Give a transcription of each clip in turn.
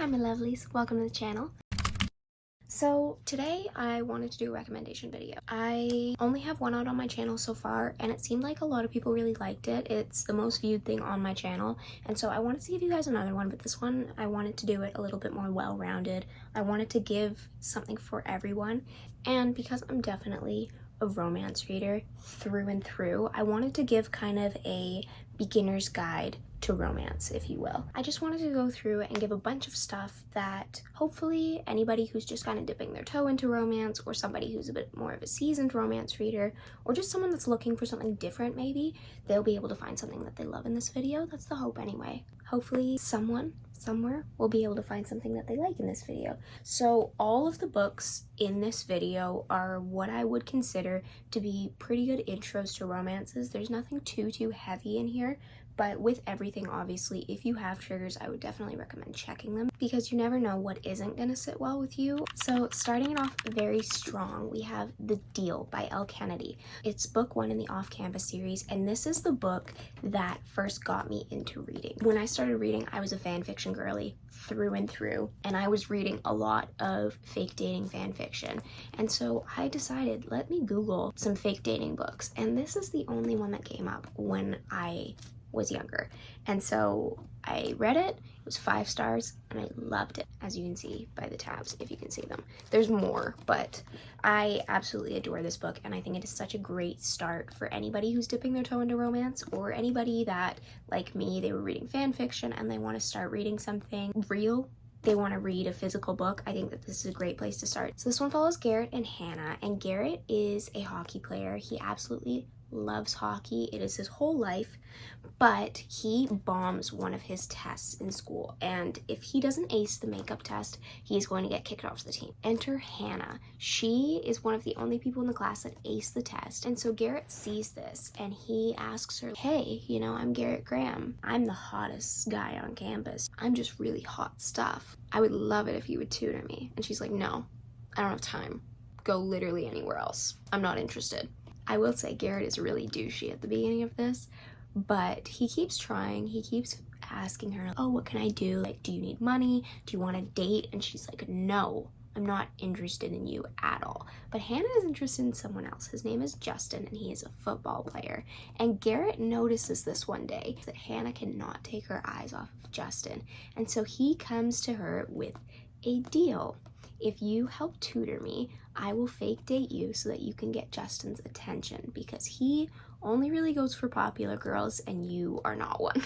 Hi my lovelies, welcome to the channel. So today I wanted to do a recommendation video. I only have one out on my channel so far and it seemed like a lot of people really liked it. It's the most viewed thing on my channel, and so I wanted to give you guys another one, but this one I wanted to do it a little bit more well-rounded. I wanted to give something for everyone, and because I'm definitely a romance reader through and through, I wanted to give kind of a beginner's guide to romance, if you will. I just wanted to go through and give a bunch of stuff that hopefully anybody who's just kind of dipping their toe into romance, or somebody who's a bit more of a seasoned romance reader, or just someone that's looking for something different, maybe they'll be able to find something that they love in this video. That's the hope anyway. Hopefully someone somewhere will be able to find something that they like in this video. So all of the books in this video are what I would consider to be pretty good intros to romances. There's nothing too heavy in here, but with everything, obviously, if you have triggers, I would definitely recommend checking them because you never know what isn't gonna sit well with you. So starting it off very strong, we have The Deal by Elle Kennedy. It's book one in the off-campus series, and this is the book that first got me into reading. When I started reading, I was a fan fiction girly through and through, and I was reading a lot of fake dating fan fiction. And so I decided, let me Google some fake dating books, and this is the only one that came up when I was younger. And so I read it. It was 5 stars and I loved it, as you can see by the tabs, if you can see them. There's more, but I absolutely adore this book, and I think it is such a great start for anybody who's dipping their toe into romance, or anybody that, like me, they were reading fan fiction and they want to start reading something real. They want to read a physical book. I think that this is a great place to start. So this one follows Garrett and Hannah, and Garrett is a hockey player. He absolutely loves hockey. It is his whole life, but he bombs one of his tests in school, and if he doesn't ace the makeup test, he's going to get kicked off the team. Enter Hannah. She is one of the only people in the class that ace the test, and so Garrett sees this and he asks her, hey, you know, I'm Garrett Graham. I'm the hottest guy on campus. I'm just really hot stuff. I would love it if you would tutor me. And she's like, no, I don't have time. Go literally anywhere else. I'm not interested. I will say Garrett is really douchey at the beginning of this, but he keeps trying. He keeps asking her, oh, what can I do? Like, do you need money? Do you want a date? And she's like, no, I'm not interested in you at all. But Hannah is interested in someone else. His name is Justin, and he is a football player. And Garrett notices this one day, that Hannah cannot take her eyes off of Justin. And so he comes to her with a deal. If you help tutor me, I will fake date you so that you can get Justin's attention, because he only really goes for popular girls and you are not one.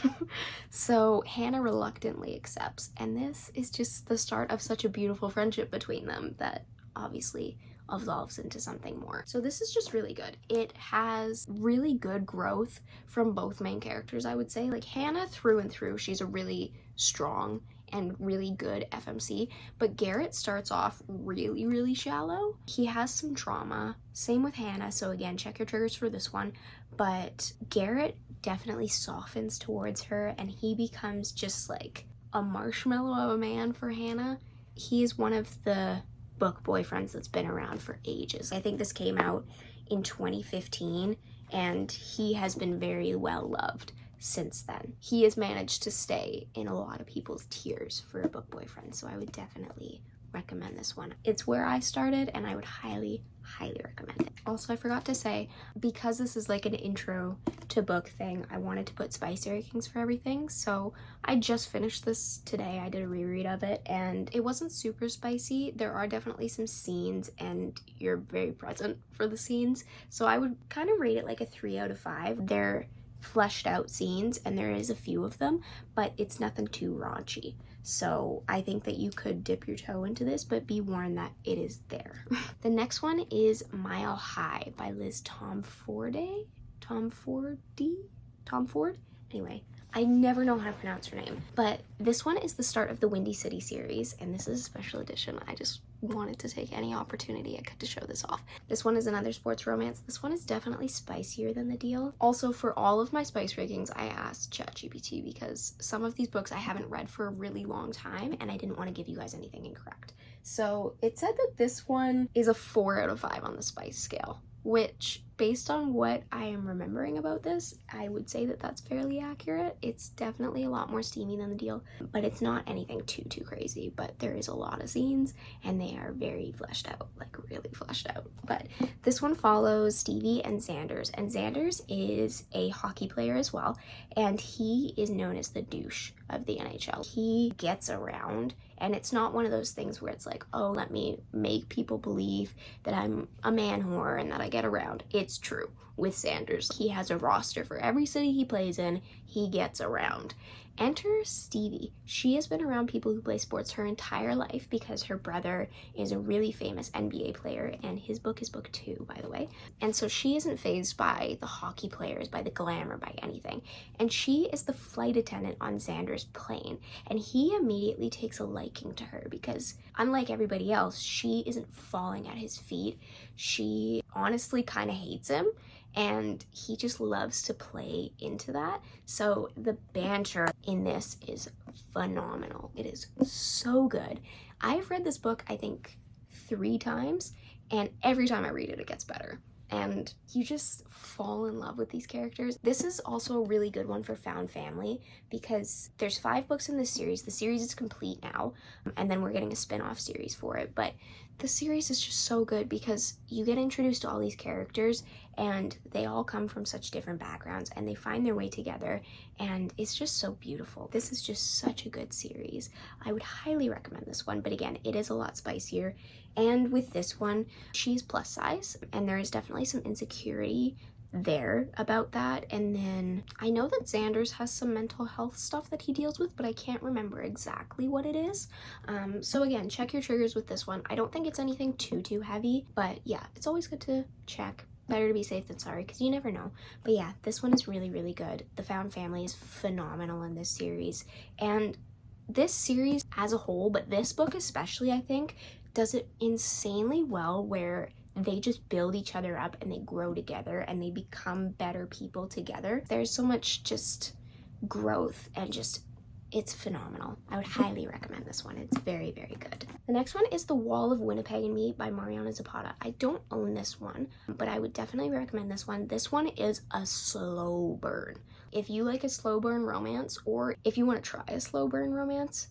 So Hannah reluctantly accepts, and this is just the start of such a beautiful friendship between them that obviously evolves into something more. So this is just really good. It has really good growth from both main characters, I would say. Like Hannah, through and through, she's a really strong and really good FMC, but Garrett starts off really shallow. He has some trauma, same with Hannah, so again, check your triggers for this one, but Garrett definitely softens towards her and he becomes just like a marshmallow of a man for Hannah. He is one of the book boyfriends that's been around for ages. I think this came out in 2015 and he has been very well loved since then. He has managed to stay in a lot of people's tears for a book boyfriend, so I would definitely recommend this one. It's where I started and I would highly recommend it. Also, I forgot to say, because this is like an intro to book thing, I wanted to put spice rankings for everything. So I just finished this today. I did a reread of it and it wasn't super spicy. There are definitely some scenes and you're very present for the scenes, so I would kind of rate it like a 3 out of 5. They're fleshed out scenes and there is a few of them, but it's nothing too raunchy. So I think that you could dip your toe into this, but be warned that it is there. The next one is Mile High by Liz Tomforde? Tom Ford? Anyway, I never know how to pronounce her name, but this one is the start of the Windy City series, and this is a special edition. I just wanted to take any opportunity I could to show this off. This one is another sports romance. This one is definitely spicier than The Deal. Also, for all of my spice rankings, I asked ChatGPT because some of these books I haven't read for a really long time and I didn't want to give you guys anything incorrect. So it said that this one is a 4 out of 5 on the spice scale, which based on what I am remembering about this, I would say that that's fairly accurate. It's definitely a lot more steamy than the deal, but it's not anything too crazy. But there is a lot of scenes and they are very fleshed out, like really fleshed out. But this one follows Stevie and Xanders, and Xanders is a hockey player as well, and he is known as the douche of the NHL. He gets around, and it's not one of those things where it's like, oh, let me make people believe that I'm a man whore and that I get around. It's true with Xanders. He has a roster for every city he plays in. He gets around. Enter Stevie. She has been around people who play sports her entire life because her brother is a really famous NBA player, and his book is book 2, by the way. And so she isn't fazed by the hockey players, by the glamour, by anything. And she is the flight attendant on Xander's plane, and he immediately takes a liking to her because, unlike everybody else, she isn't falling at his feet. She honestly kind of hates him, and he just loves to play into that. So the banter in this is phenomenal. It is so good. I've read this book, I think, 3 times, and every time I read it, it gets better. And you just fall in love with these characters. This is also a really good one for found family because there's 5 books in this series. The series is complete now, and then we're getting a spin-off series for it. But the series is just so good because you get introduced to all these characters and they all come from such different backgrounds and they find their way together, and it's just so beautiful. This is just such a good series. I would highly recommend this one, but again, it is a lot spicier. And with this one, she's plus size, and there is definitely some insecurity there about that. And then I know that Xanders has some mental health stuff that he deals with, but I can't remember exactly what it is. So again, check your triggers with this one. I don't think it's anything too heavy, but yeah, it's always good to check. Better to be safe than sorry, because you never know. But yeah, this one is really good. The found family is phenomenal in this series, and this series as a whole, but this book especially, I think, does it insanely well, where they just build each other up and they grow together and they become better people together. There's so much just growth and just, it's phenomenal. I would highly recommend this one. It's very good. The next one is The Wall of Winnipeg and Me by Mariana Zapata. I don't own this one, but I would definitely recommend this one. This one is a slow burn. If you like a slow burn romance, or if you want to try a slow burn romance,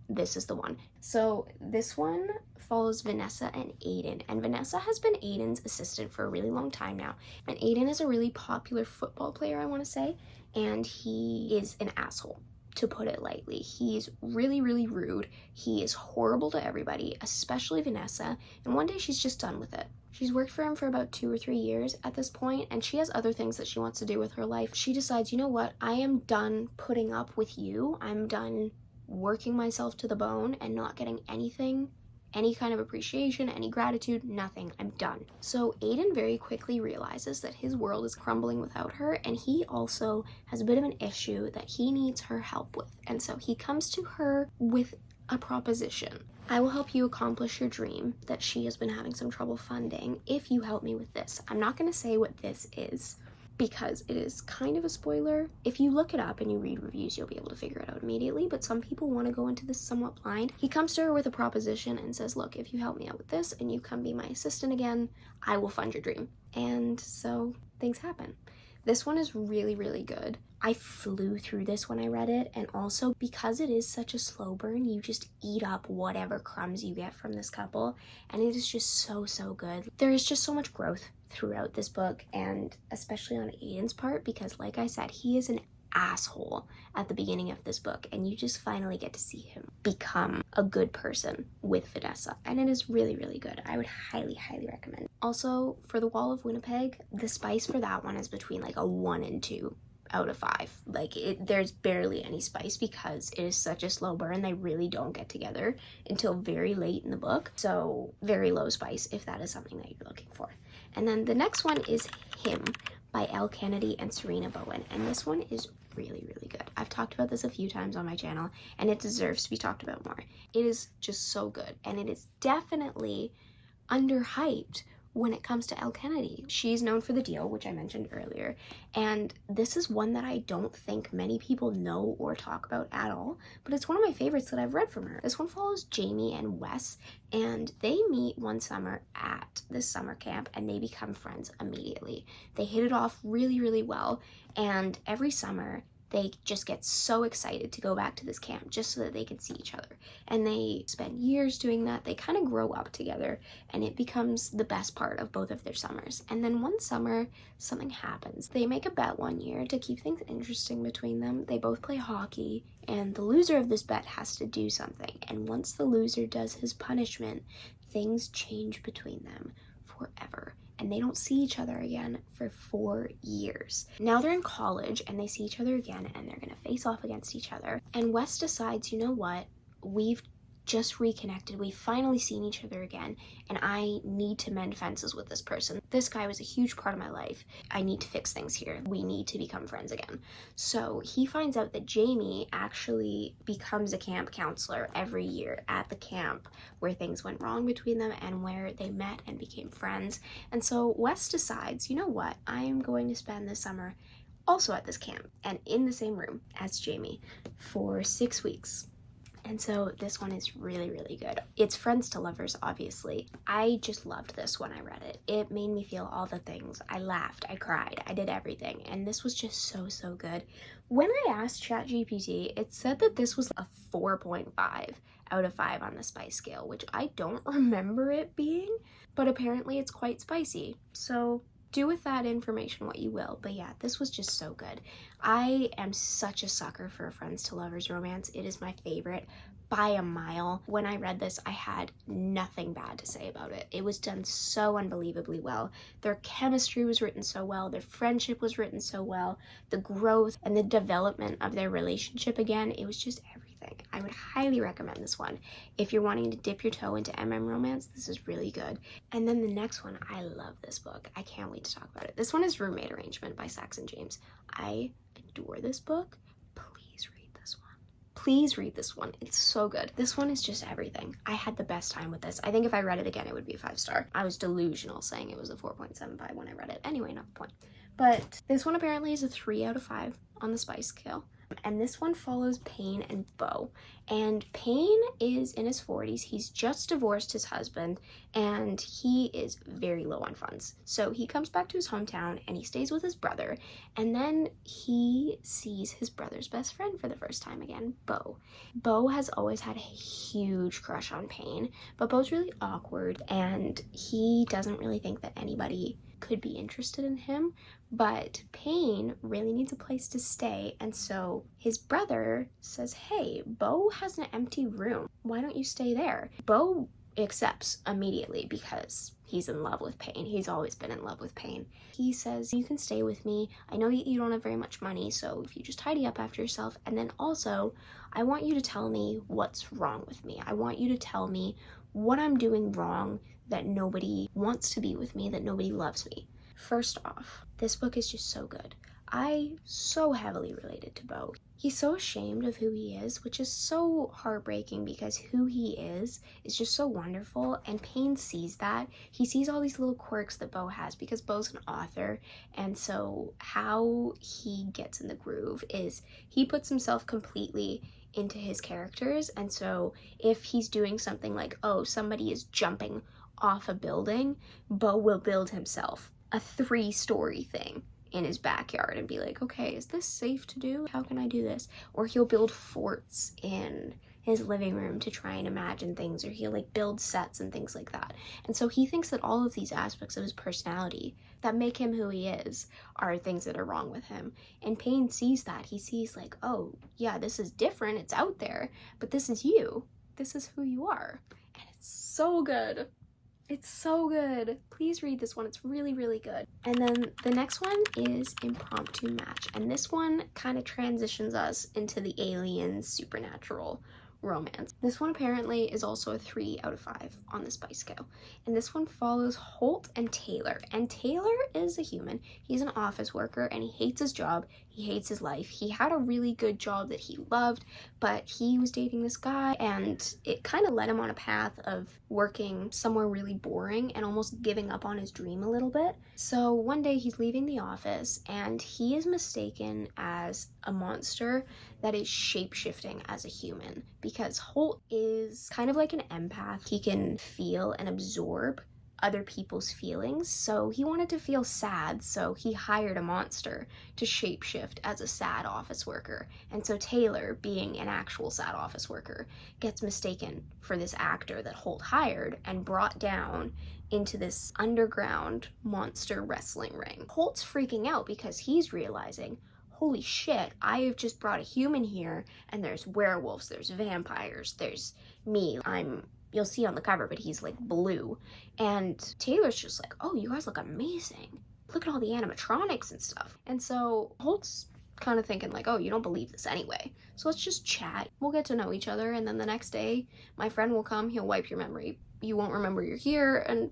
this is the one. So this one follows Vanessa and Aiden, and Vanessa has been Aiden's assistant for a really long time now, and Aiden is a really popular football player, I want to say, and he is an asshole, to put it lightly. He's really rude. He is horrible to everybody, especially Vanessa, and one day she's just done with it. She's worked for him for about 2 or 3 years at this point, and she has other things that she wants to do with her life. She decides, you know what, I am done putting up with you. I'm done working myself to the bone and not getting anything, any kind of appreciation, any gratitude, nothing. I'm done. So Aiden very quickly realizes that his world is crumbling without her, and he also has a bit of an issue that he needs her help with. And so he comes to her with a proposition. I will help you accomplish your dream that she has been having some trouble funding if you help me with this. I'm not going to say what this is, because it is kind of a spoiler. If you look it up and you read reviews, you'll be able to figure it out immediately, but some people want to go into this somewhat blind. He comes to her with a proposition and says, look, if you help me out with this and you come be my assistant again, I will fund your dream. And so things happen. This one is really good. I flew through this when I read it, and also because it is such a slow burn, you just eat up whatever crumbs you get from this couple, and it is just so good. There is just so much growth throughout this book, and especially on Aiden's part, because like I said, he is an asshole at the beginning of this book, and you just finally get to see him become a good person with Vanessa, and it is really good. I would highly recommend. Also, for The Wall of Winnipeg, the spice for that one is between like a 1 and 2 out of 5. Like, there's barely any spice because it is such a slow burn. They really don't get together until very late in the book, so very low spice if that is something that you're looking for. And then the next one is Him by Elle Kennedy and Serena Bowen, and this one is really good. I've talked about this a few times on my channel, and it deserves to be talked about more. It is just so good, and it is definitely underhyped when it comes to Elle Kennedy. She's known for The Deal, which I mentioned earlier, and this is one that I don't think many people know or talk about at all, but it's one of my favorites that I've read from her. This one follows Jamie and Wes, and they meet one summer at this summer camp, and they become friends immediately. They hit it off really, really well, and every summer, they just get so excited to go back to this camp just so that they can see each other. And they spend years doing that. They kind of grow up together, and it becomes the best part of both of their summers. And then one summer, something happens. They make a bet one year to keep things interesting between them. They both play hockey, and the loser of this bet has to do something. And once the loser does his punishment, things change between them forever. And they don't see each other again for 4 years. Now they're in college and they see each other again, and they're gonna face off against each other. And Wes decides, you know what, we've just reconnected, we've finally seen each other again, and I need to mend fences with this person. This guy was a huge part of my life. I need to fix things here. We need to become friends again. So he finds out that Jamie actually becomes a camp counselor every year at the camp where things went wrong between them and where they met and became friends. And so Wes decides, you know what, I am going to spend this summer also at this camp and in the same room as Jamie for 6 weeks. And so this one is really, really good. It's friends to lovers, obviously. I just loved this when I read it. It made me feel all the things. I laughed, I cried, I did everything. And this was just so, so good. When I asked ChatGPT, it said that this was a 4.5 out of 5 on the spice scale, which I don't remember it being, but apparently it's quite spicy. So do with that information what you will, but yeah, this was just so good. I am such a sucker for a friends to lovers romance. It is my favorite by a mile. When I read this, I had nothing bad to say about it. It was done so unbelievably well. Their chemistry was written so well. Their friendship was written so well. The growth and the development of their relationship, again, it was just everything. I would highly recommend this one. If you're wanting to dip your toe into MM romance, this is really good. And then the next one, I love this book. I can't wait to talk about it. This one is Roommate Arrangement by Saxon James. I adore this book. Please read this one. Please read this one. It's so good. This one is just everything. I had the best time with this. I think if I read it again, it would be a 5-star. I was delusional saying it was a 4.75 when I read it. Anyway, not the point. But this one apparently is a 3 out of 5 on the spice scale. And this one follows Payne and Beau. And Payne is in his 40s. He's just divorced his husband, and he is very low on funds. So he comes back to his hometown and he stays with his brother. And then he sees his brother's best friend for the first time again, Beau. Beau has always had a huge crush on Payne, but Beau's really awkward and he doesn't really think that anybody could be interested in him, but Payne really needs a place to stay, and so his brother says, hey, Beau has an empty room. Why don't you stay there? Beau accepts immediately because he's in love with Payne. He's always been in love with Payne. He says, you can stay with me. I know you don't have very much money, so if you just tidy up after yourself, and then also, I want you to tell me what's wrong with me. I want you to tell me what I'm doing wrong, that nobody wants to be with me, that nobody loves me. First off, this book is just so good. I so heavily related to Beau. He's so ashamed of who he is, which is so heartbreaking because who he is just so wonderful, and Payne sees that. He sees all these little quirks that Beau has because Beau's an author, and so how he gets in the groove is he puts himself completely into his characters, and so if he's doing something like, oh, somebody is jumping off a building, Beau will build himself a 3-story thing in his backyard and be like, okay, is this safe to do? How can I do this? Or he'll build forts in his living room to try and imagine things, or he'll like build sets and things like that. And so he thinks that all of these aspects of his personality that make him who he is are things that are wrong with him. And Payne sees that. He sees like, oh yeah, this is different, it's out there, but this is you. This is who you are. And it's so good. It's so good. Please read this one. It's really, really good. And then the next one is Impromptu Match. And this one kind of transitions us into the alien supernatural romance. This one apparently is also a 3 out of 5 on the spice scale. And this one follows Holt and Taylor. And Taylor is a human. He's an office worker and he hates his job. He hates his life. He had a really good job that he loved, but he was dating this guy, and it kind of led him on a path of working somewhere really boring and almost giving up on his dream a little bit. So one day he's leaving the office, and he is mistaken as a monster that is shape-shifting as a human, because Holt is kind of like an empath. He can feel and absorb other people's feelings, so he wanted to feel sad, so he hired a monster to shapeshift as a sad office worker. And so Taylor, being an actual sad office worker, gets mistaken for this actor that Holt hired and brought down into this underground monster wrestling ring. Holt's freaking out because he's realizing, holy shit, I have just brought a human here, and there's werewolves, there's vampires, there's me. You'll see on the cover, but he's like blue. And Taylor's just like, oh, you guys look amazing. Look at all the animatronics and stuff. And so Holt's kind of thinking like, oh, you don't believe this anyway, so let's just chat. We'll get to know each other, and then the next day, my friend will come, he'll wipe your memory. You won't remember you're here, and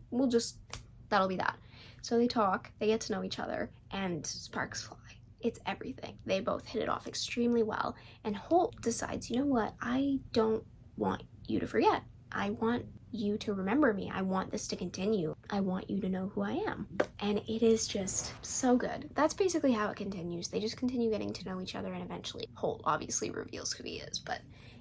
that'll be that. So they talk, they get to know each other, and sparks fly. It's everything. They both hit it off extremely well, and Holt decides, you know what, I don't want you to forget. I want you to remember me. I want this to continue. I want you to know who I am. And it is just so good. That's basically how it continues. They just continue getting to know each other, and eventually Holt obviously reveals who he is, but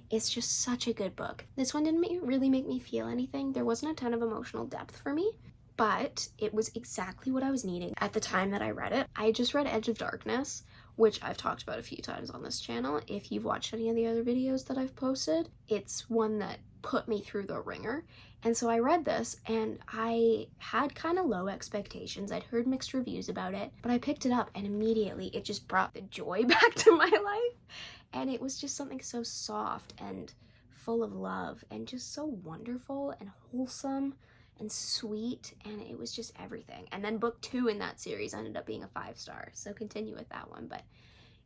it's just such a good book. This one didn't really make me feel anything. There wasn't a ton of emotional depth for me, but it was exactly what I was needing at the time that I read it. I just read Edge of Darkness, which I've talked about a few times on this channel. If you've watched any of the other videos that I've posted, it's one that put me through the ringer. And so I read this, and I had kind of low expectations. I'd heard mixed reviews about it, but I picked it up, and immediately it just brought the joy back to my life. And it was just something so soft and full of love and just so wonderful and wholesome and sweet, and it was just everything. And then book 2 in that series ended up being a 5-star, so continue with that one. But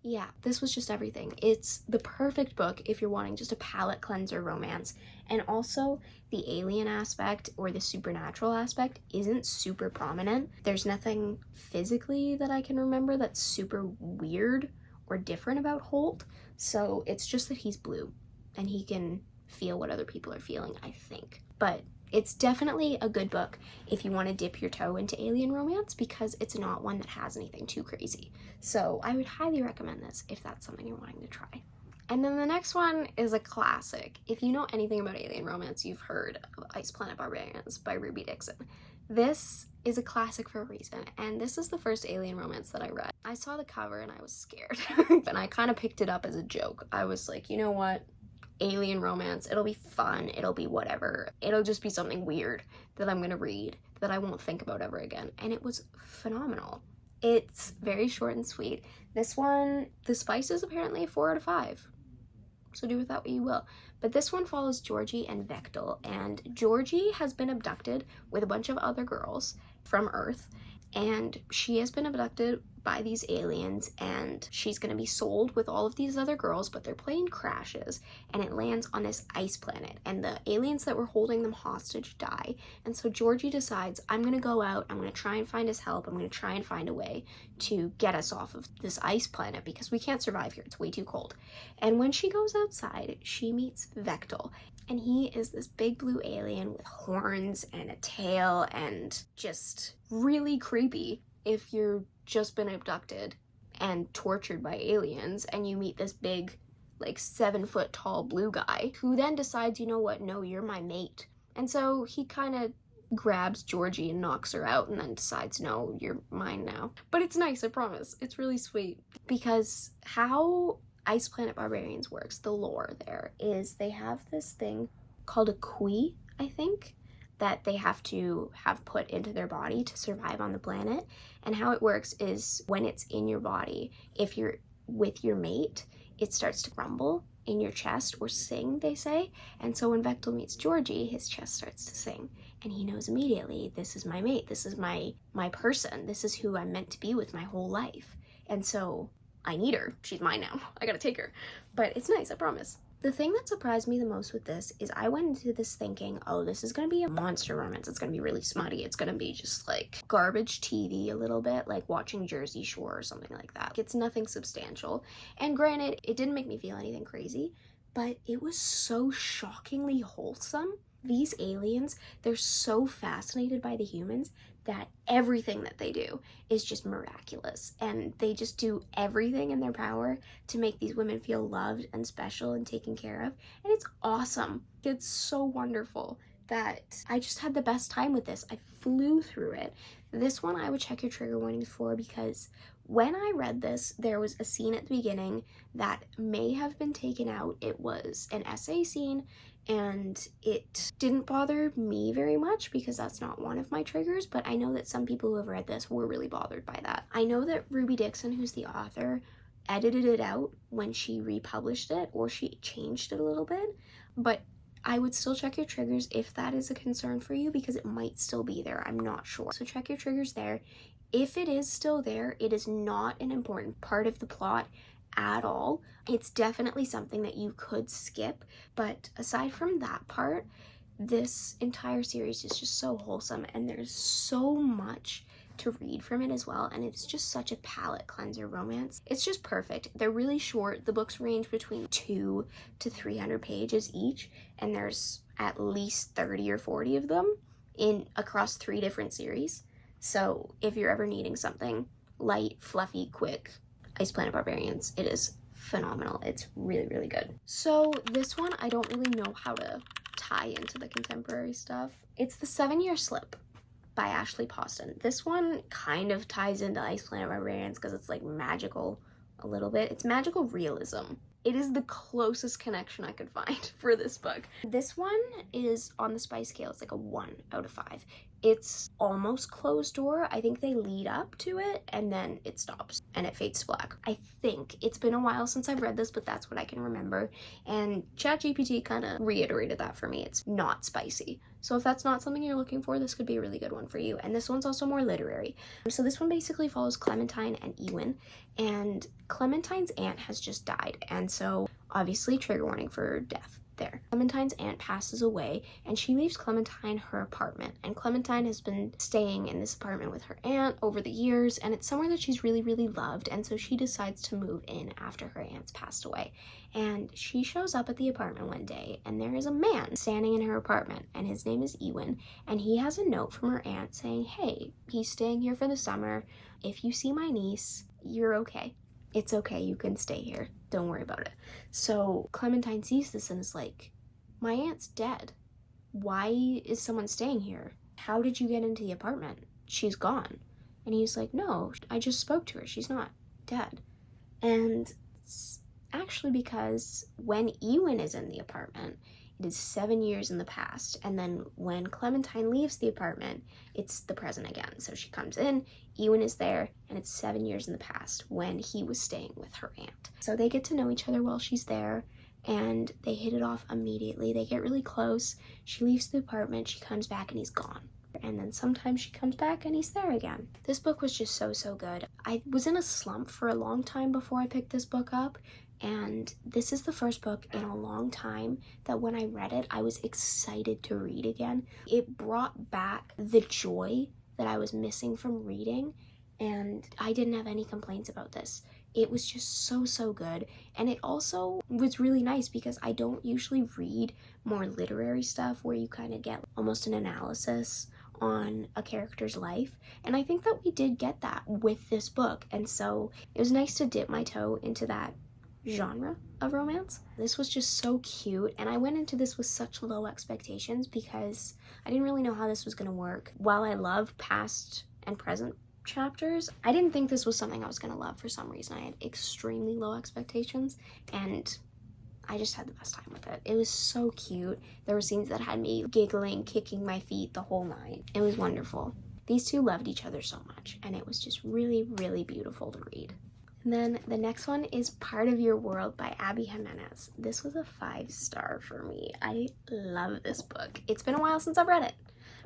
yeah, this was just everything. It's the perfect book if you're wanting just a palate cleanser romance. And also, the alien aspect or the supernatural aspect isn't super prominent. There's nothing physically that I can remember that's super weird or different about Holt. So it's just that he's blue and he can feel what other people are feeling, I think. But it's definitely a good book if you want to dip your toe into alien romance, because it's not one that has anything too crazy. So I would highly recommend this if that's something you're wanting to try. And then the next one is a classic. If you know anything about alien romance, you've heard of Ice Planet Barbarians by Ruby Dixon. This is a classic for a reason, and this is the first alien romance that I read. I saw the cover and I was scared, and I kind of picked it up as a joke. I was like, you know what? Alien romance, it'll be fun, it'll be whatever. It'll just be something weird that I'm gonna read that I won't think about ever again. And it was phenomenal. It's very short and sweet. This one, the spice is apparently a 4 out of 5. So do with that what you will. But this one follows Georgie and Vectel, and Georgie has been abducted with a bunch of other girls from Earth, and she has been abducted by these aliens, and she's going to be sold with all of these other girls, but their plane crashes and it lands on this ice planet, and the aliens that were holding them hostage die. And so Georgie decides, I'm going to go out, I'm going to try and find his help, I'm going to try and find a way to get us off of this ice planet because we can't survive here, it's way too cold. And when she goes outside, she meets Vectel, and he is this big blue alien with horns and a tail and just really creepy if you're just been abducted and tortured by aliens and you meet this big, like 7-foot tall blue guy who then decides, you know what, no, you're my mate. And so he kind of grabs Georgie and knocks her out and then decides, no, you're mine now. But it's nice, I promise. It's really sweet. Because how Ice Planet Barbarians works, the lore there, is they have this thing called a Kui, I think, that they have to have put into their body to survive on the planet. And how it works is when it's in your body, if you're with your mate, it starts to rumble in your chest or sing, they say. And so when Vectel meets Georgie, his chest starts to sing, and he knows immediately, this is my mate, this is my person, this is who I'm meant to be with my whole life. And so I need her, she's mine now, I gotta take her. But it's nice, I promise. The thing that surprised me the most with this is I went into this thinking, oh, this is going to be a monster romance. It's going to be really smutty. It's going to be just like garbage TV a little bit, like watching Jersey Shore or something like that. It's nothing substantial. And granted, it didn't make me feel anything crazy, but it was so shockingly wholesome. These aliens, they're so fascinated by the humans that everything that they do is just miraculous, and they just do everything in their power to make these women feel loved and special and taken care of, and it's awesome. It's so wonderful that I just had the best time with this. I flew through it. This one I would check your trigger warnings for, because when I read this, there was a scene at the beginning that may have been taken out. It was an essay scene, and it didn't bother me very much because that's not one of my triggers, but I know that some people who have read this were really bothered by that. I know that Ruby Dixon, who's the author, edited it out when she republished it, or she changed it a little bit, but I would still check your triggers if that is a concern for you, because it might still be there. I'm not sure. So check your triggers there. If it is still there, it is not an important part of the plot at all. It's definitely something that you could skip, but aside from that part, this entire series is just so wholesome, and there's so much to read from it as well, and it's just such a palate cleanser romance. It's just perfect. They're really short. The books range between 200 to 300 pages each, and there's at least 30 or 40 of them across 3 different series. So if you're ever needing something light, fluffy, quick, Ice Planet Barbarians, it is phenomenal. It's really, really good. So this one, I don't really know how to tie into the contemporary stuff. It's The 7-Year Slip by Ashley Poston. This one kind of ties into Ice Planet Barbarians because it's like magical a little bit. It's magical realism. It is the closest connection I could find for this book. This one is on the spice scale. It's like a 1 out of 5. It's almost closed door. I think they lead up to it and then it stops and it fades to black. I think. It's been a while since I've read this, but that's what I can remember. And ChatGPT kind of reiterated that for me. It's not spicy. So if that's not something you're looking for, this could be a really good one for you. And this one's also more literary. So this one basically follows Clementine and Ewan, and Clementine's aunt has just died. And so obviously trigger warning for death there. Clementine's aunt passes away, and she leaves Clementine her apartment, and Clementine has been staying in this apartment with her aunt over the years, and it's somewhere that she's really, really loved, and so she decides to move in after her aunt's passed away. And she shows up at the apartment one day, and there is a man standing in her apartment, and his name is Ewan, and he has a note from her aunt saying, hey, he's staying here for the summer. If you see my niece, you're okay. It's okay, you can stay here. Don't worry about it. So Clementine sees this and is like, my aunt's dead. Why is someone staying here? How did you get into the apartment? She's gone. And he's like, no, I just spoke to her. She's not dead. And it's actually because when Ewan is in the apartment, it is 7 years in the past, and then when Clementine leaves the apartment, it's the present again. So she comes in, Ewan is there, and it's 7 years in the past when he was staying with her aunt. So they get to know each other while she's there, and they hit it off immediately. They get really close. She leaves the apartment, she comes back, and he's gone. And then sometimes she comes back and he's there again. This book was just so, so good. I was in a slump for a long time before I picked this book up, and this is the first book in a long time that when I read it, I was excited to read again. It brought back the joy that I was missing from reading, and I didn't have any complaints about this. It was just so, so good. And it also was really nice because I don't usually read more literary stuff where you kind of get almost an analysis on a character's life, and I think that we did get that with this book, and so it was nice to dip my toe into that genre of romance. This was just so cute, and I went into this with such low expectations because I didn't really know how this was going to work. While I love past and present chapters, I didn't think this was something I was going to love for some reason. I had extremely low expectations, and I just had the best time with it. It was so cute. There were scenes that had me giggling, kicking my feet, the whole nine. It was wonderful. These two loved each other so much, and it was just really, really beautiful to read. And then the next one is Part of Your World by Abby Jimenez. This was a 5-star for me. I love this book. It's been a while since I've read it,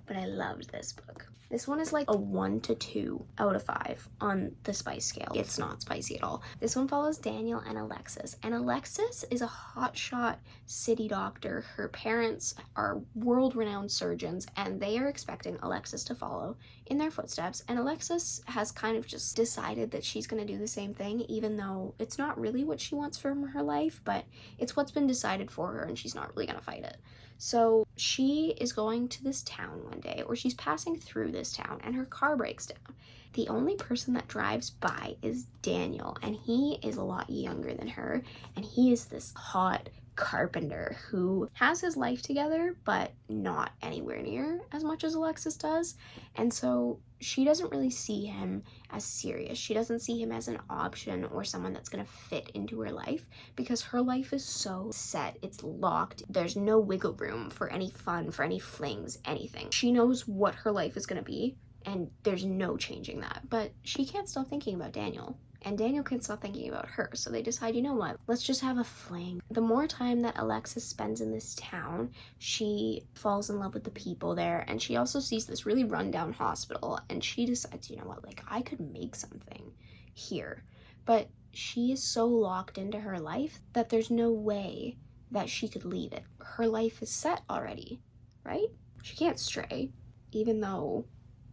but I loved this book. This one is like a 1 to 2 out of 5 on the spice scale. It's not spicy at all. This one follows Daniel and Alexis. And Alexis is a hotshot city doctor. Her parents are world-renowned surgeons, and they are expecting Alexis to follow in their footsteps. And Alexis has kind of just decided that she's going to do the same thing, even though it's not really what she wants from her life, but it's what's been decided for her, and she's not really going to fight it. So she is going to this town one day, or she's passing through this town, and her car breaks down. The only person that drives by is Daniel, and he is a lot younger than her, and he is this hot carpenter who has his life together, but not anywhere near as much as Alexis does. And so she doesn't really see him as serious. She doesn't see him as an option or someone that's going to fit into her life, because her life is so set. It's locked. There's no wiggle room for any fun, for any flings, anything. She knows what her life is going to be, and there's no changing that. But she can't stop thinking about Daniel. And Daniel can't stop thinking about her, so they decide, you know what, let's just have a fling. The more time that Alexis spends in this town, she falls in love with the people there, and she also sees this really rundown hospital, and she decides, you know what, like, I could make something here. But she is so locked into her life that there's no way that she could leave it. Her life is set already, right? She can't stray, even though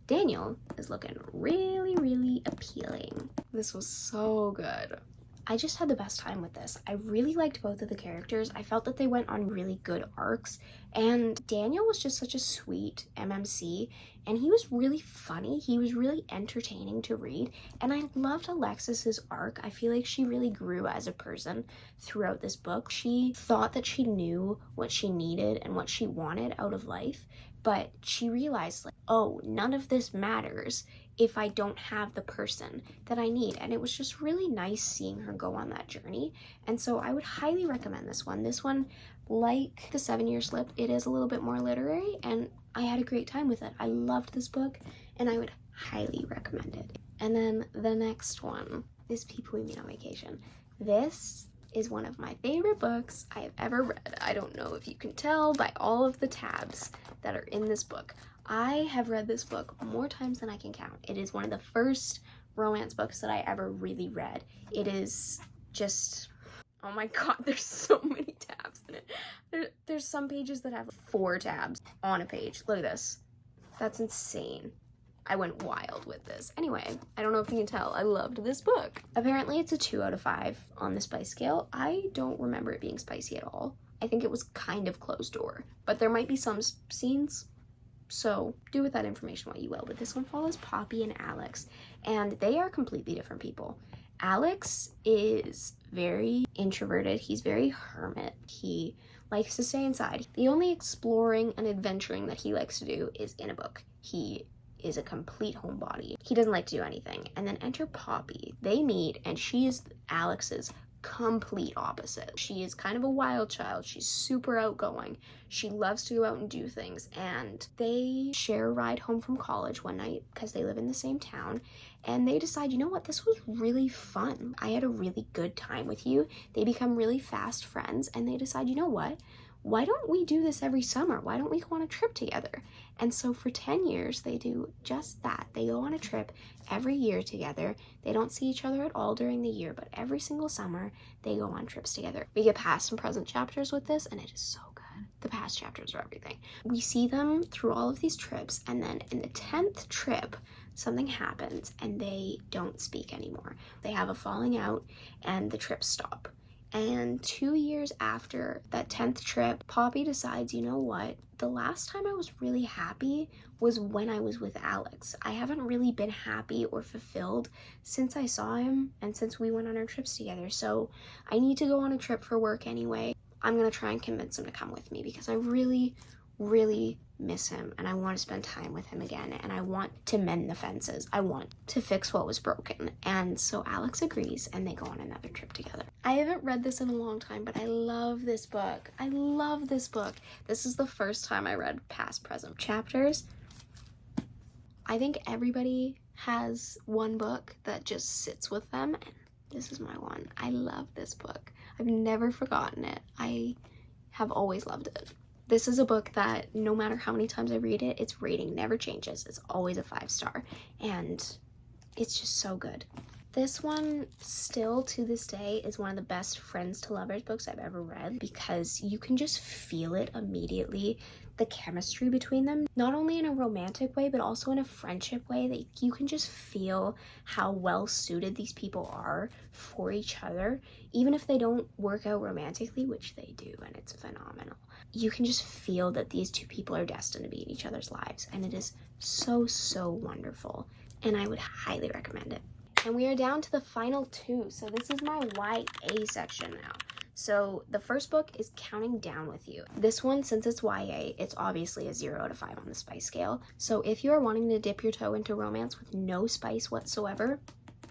Daniel is looking really, really appealing. This was so good. I just had the best time with this. I really liked both of the characters. I felt that they went on really good arcs, and Daniel was just such a sweet MMC, and he was really funny. He was really entertaining to read, and I loved Alexis's arc. I feel like she really grew as a person throughout this book. She thought that she knew what she needed and what she wanted out of life, but she realized, like, oh, none of this matters if I don't have the person that I need. And it was just really nice seeing her go on that journey. And so I would highly recommend this one. This one, like The 7-Year Slip, it is a little bit more literary, and I had a great time with it. I loved this book, and I would highly recommend it. And then the next one is People We Meet on Vacation. This is one of my favorite books I have ever read. I don't know if you can tell by all of the tabs that are in this book. I have read this book more times than I can count. It is one of the first romance books that I ever really read. It is just, oh my god, there's so many tabs in it. There's some pages that have 4 tabs on a page. Look at this. That's insane. I went wild with this. Anyway, I don't know if you can tell, I loved this book. Apparently it's a 2 out of 5 on the spice scale. I don't remember it being spicy at all. I think it was kind of closed door, but there might be some scenes, so do with that information what you will. But this one follows Poppy and Alex, and they are completely different people. Alex is very introverted. He's very hermit. He likes to stay inside. The only exploring and adventuring that he likes to do is in a book. He is a complete homebody. He doesn't like to do anything. And then enter Poppy. They meet, and she is Alex's complete opposite. She is kind of a wild child. She's super outgoing. She loves to go out and do things, and they share a ride home from college one night because they live in the same town, and they decide, you know what, this was really fun. I had a really good time with you. They become really fast friends, and they decide, you know what, why don't we do this every summer? Why don't we go on a trip together? And so for 10 years, they do just that. They go on a trip every year together. They don't see each other at all during the year, but every single summer, they go on trips together. We get past and present chapters with this, and it is so good. The past chapters are everything. We see them through all of these trips, and then in the 10th trip, something happens, and they don't speak anymore. They have a falling out, and the trips stop. And 2 years after that 10th trip, Poppy decides, you know what, the last time I was really happy was when I was with Alex. I haven't really been happy or fulfilled since I saw him and since we went on our trips together. So I need to go on a trip for work anyway. I'm gonna try and convince him to come with me because I really, really miss him, and I want to spend time with him again, and I want to mend the fences. I want to fix what was broken. And so Alex agrees, and they go on another trip together. I haven't read this in a long time, but I love this book. I love this book. This is the first time I read past present chapters. I think everybody has one book that just sits with them, and this is my one. I love this book. I've never forgotten it. I have always loved it. This is a book that no matter how many times I read it, its rating never changes. It's always a 5-star, and it's just so good. This one still to this day is one of the best friends to lovers books I've ever read, because you can just feel it immediately, the chemistry between them, not only in a romantic way but also in a friendship way, that you can just feel how well suited these people are for each other, even if they don't work out romantically, which they do, and it's phenomenal. You can just feel that these two people are destined to be in each other's lives, and it is so wonderful, and I would highly recommend it. And we are down to the final 2, so this is my YA section now. So the first book is Counting Down With You. This one, since it's YA, it's obviously a 0 out of 5 on the spice scale. So if you are wanting to dip your toe into romance with no spice whatsoever,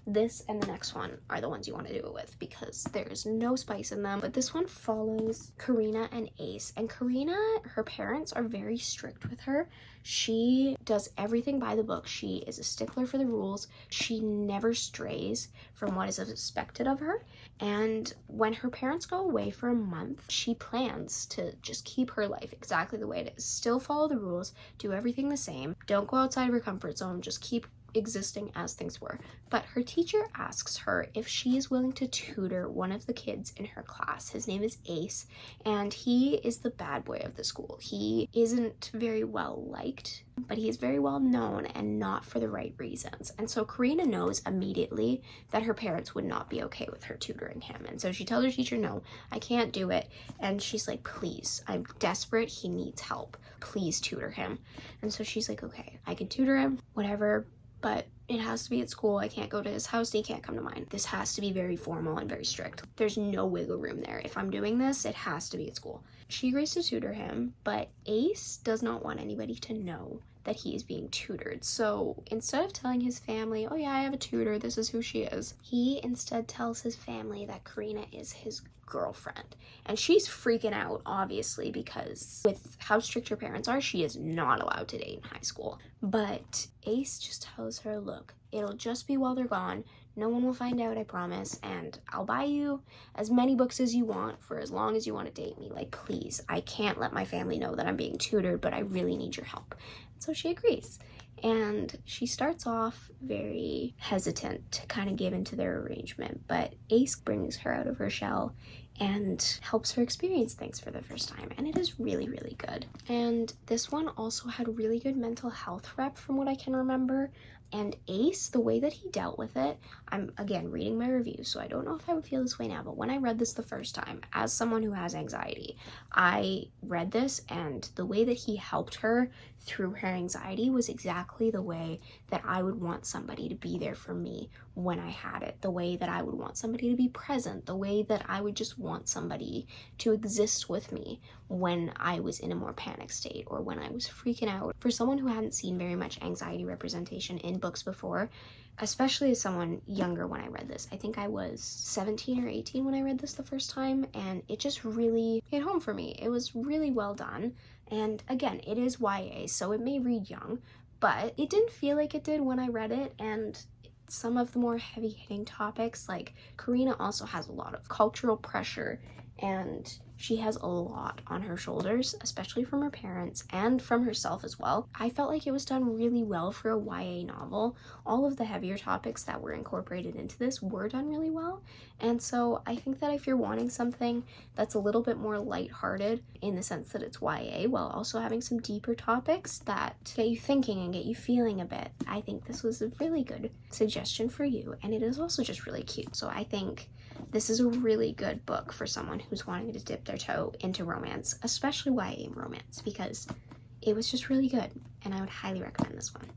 this and the next one are the ones you want to do it with, because there's no spice in them. But this one follows Karina and Ace. And Karina, her parents are very strict with her. She does everything by the book. She is a stickler for the rules. She never strays from what is expected of her. And when her parents go away for a month, she plans to just keep her life exactly the way it is. Still follow the rules, do everything the same. Don't go outside of her comfort zone, just keep existing as things were. But her teacher asks her if she is willing to tutor one of the kids in her class. His name is Ace, and he is the bad boy of the school. He isn't very well liked, but he is very well known, and not for the right reasons. And so Karina knows immediately that her parents would not be okay with her tutoring him. And so she tells her teacher, no, I can't do it. And she's like, please, I'm desperate. He needs help. Please tutor him. And so she's like, okay, I can tutor him, whatever, but it has to be at school. I can't go to his house. He can't come to mine. This has to be very formal and very strict. There's no wiggle room there. If I'm doing this, it has to be at school. She agrees to tutor him, but Ace does not want anybody to know that he is being tutored. So instead of telling his family, oh yeah, I have a tutor, this is who she is, he instead tells his family that Karina is his girlfriend. And she's freaking out, obviously, because with how strict her parents are, she is not allowed to date in high school. But Ace just tells her, look, it'll just be while they're gone. No one will find out, I promise, and I'll buy you as many books as you want for as long as you want to date me. Like, please, I can't let my family know that I'm being tutored, but I really need your help. So she agrees. And she starts off very hesitant to kind of give into their arrangement, but Ace brings her out of her shell and helps her experience things for the first time, and it is really good. And this one also had really good mental health rep from what I can remember. And Ace, the way that he dealt with it, I'm again reading my review, so I don't know if I would feel this way now, but when I read this the first time, as someone who has anxiety, I read this, and the way that he helped her through her anxiety was exactly the way that I would want somebody to be there for me when I had it, the way that I would want somebody to be present, the way that I would just want somebody to exist with me when I was in a more panic state or when I was freaking out. For someone who hadn't seen very much anxiety representation in books before, especially as someone younger when I read this, I think I was 17 or 18 when I read this the first time, and it just really hit home for me. It was really well done, and again, it is YA, so it may read young, but it didn't feel like it did when I read it. And some of the more heavy-hitting topics, like Karina also has a lot of cultural pressure, and she has a lot on her shoulders, especially from her parents and from herself as well. I felt like it was done really well for a YA novel. All of the heavier topics that were incorporated into this were done really well. And so I think that if you're wanting something that's a little bit more lighthearted in the sense that it's YA while also having some deeper topics that get you thinking and get you feeling a bit, I think this was a really good suggestion for you. And it is also just really cute. So I think this is a really good book for someone who's wanting to dip their toe into romance, especially YA romance, because it was just really good, and I would highly recommend this one.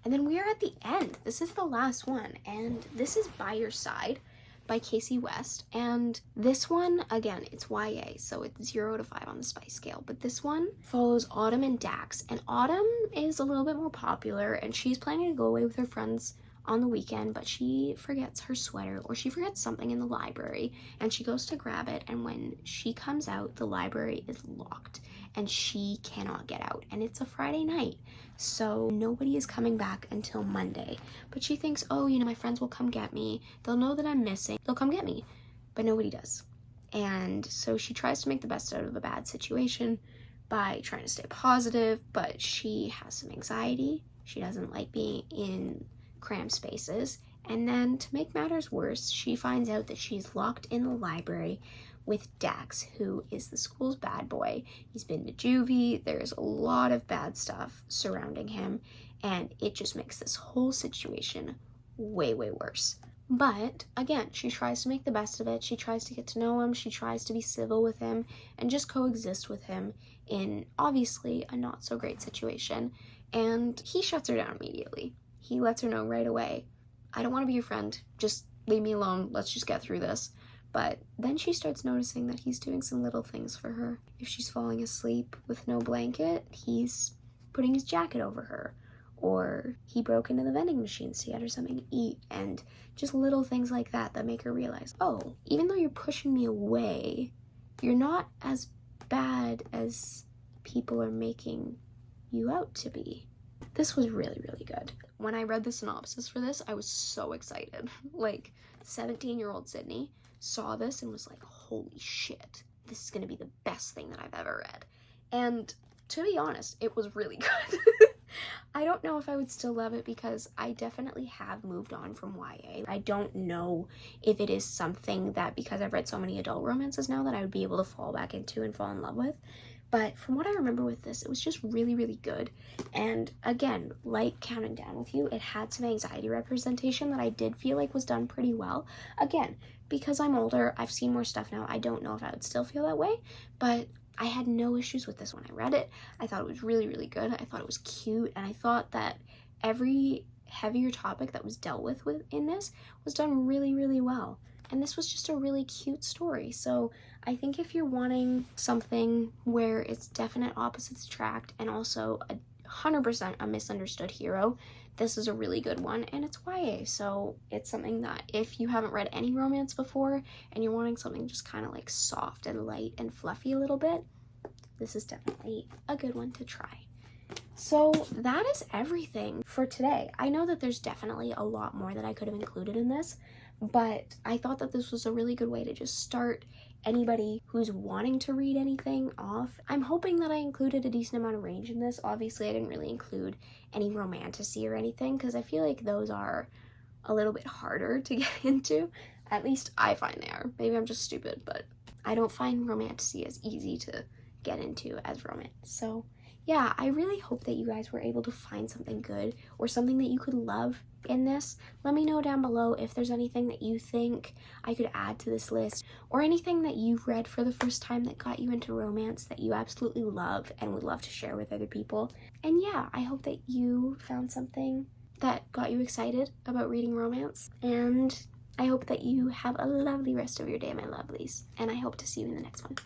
And then we are at the end. This is the last one, and this is By Your Side by Casey West. And this one, again, it's YA, so it's 0 to 5 on the spice scale, but this one follows Autumn and Dax, and Autumn is a little bit more popular, and she's planning to go away with her friends on the weekend, but she forgets her sweater, or she forgets something in the library, and she goes to grab it, and when she comes out, the library is locked and she cannot get out, and it's a Friday night, so nobody is coming back until Monday. But she thinks, oh, you know, my friends will come get me, they'll know that I'm missing, they'll come get me, but nobody does. And so she tries to make the best out of a bad situation, by trying to stay positive, but she has some anxiety. She doesn't like being in cramped spaces. And then to make matters worse, she finds out that she's locked in the library with Dax, who is the school's bad boy. He's been to juvie. There's a lot of bad stuff surrounding him, and it just makes this whole situation way, way worse. But again, she tries to make the best of it. She tries to get to know him. She tries to be civil with him and just coexist with him in obviously a not so great situation. And he shuts her down immediately. He lets her know right away, I don't want to be your friend. Just leave me alone. Let's just get through this. But then she starts noticing that he's doing some little things for her. If she's falling asleep with no blanket, he's putting his jacket over her. Or he broke into the vending machine so he had her something to eat. And just little things like that that make her realize, oh, even though you're pushing me away, you're not as bad as people are making you out to be. This was really, really good. When I read the synopsis for this, I was so excited. Like, 17-year-old Sydney saw this and was like, holy shit, this is gonna be the best thing that I've ever read. And to be honest, it was really good. I don't know if I would still love it because I definitely have moved on from YA. I don't know if it is something that, because I've read so many adult romances now, that I would be able to fall back into and fall in love with. But from what I remember with this, it was just really, really good. And again, like Counting Down With You, it had some anxiety representation that I did feel like was done pretty well. Again, because I'm older, I've seen more stuff now. I don't know if I would still feel that way, but I had no issues with this when I read it. I thought it was really, really good. I thought it was cute, and I thought that every heavier topic that was dealt with in this was done really, really well. And this was just a really cute story. So I think if you're wanting something where it's definite opposites attract and also 100% a misunderstood hero, this is a really good one, and it's YA, so it's something that if you haven't read any romance before and you're wanting something just kind of like soft and light and fluffy a little bit, this is definitely a good one to try. So that is everything for today. I know that there's definitely a lot more that I could have included in this, but I thought that this was a really good way to just start anybody who's wanting to read anything off. I'm hoping that I included a decent amount of range in this. Obviously, I didn't really include any romantasy or anything because I feel like those are a little bit harder to get into. At least I find they are. Maybe I'm just stupid, but I don't find romantasy as easy to get into as romance. So yeah, I really hope that you guys were able to find something good or something that you could love in this. Let me know down below if there's anything that you think I could add to this list or anything that you've read for the first time that got you into romance that you absolutely love and would love to share with other people. And yeah, I hope that you found something that got you excited about reading romance, and I hope that you have a lovely rest of your day, my lovelies, and I hope to see you in the next one.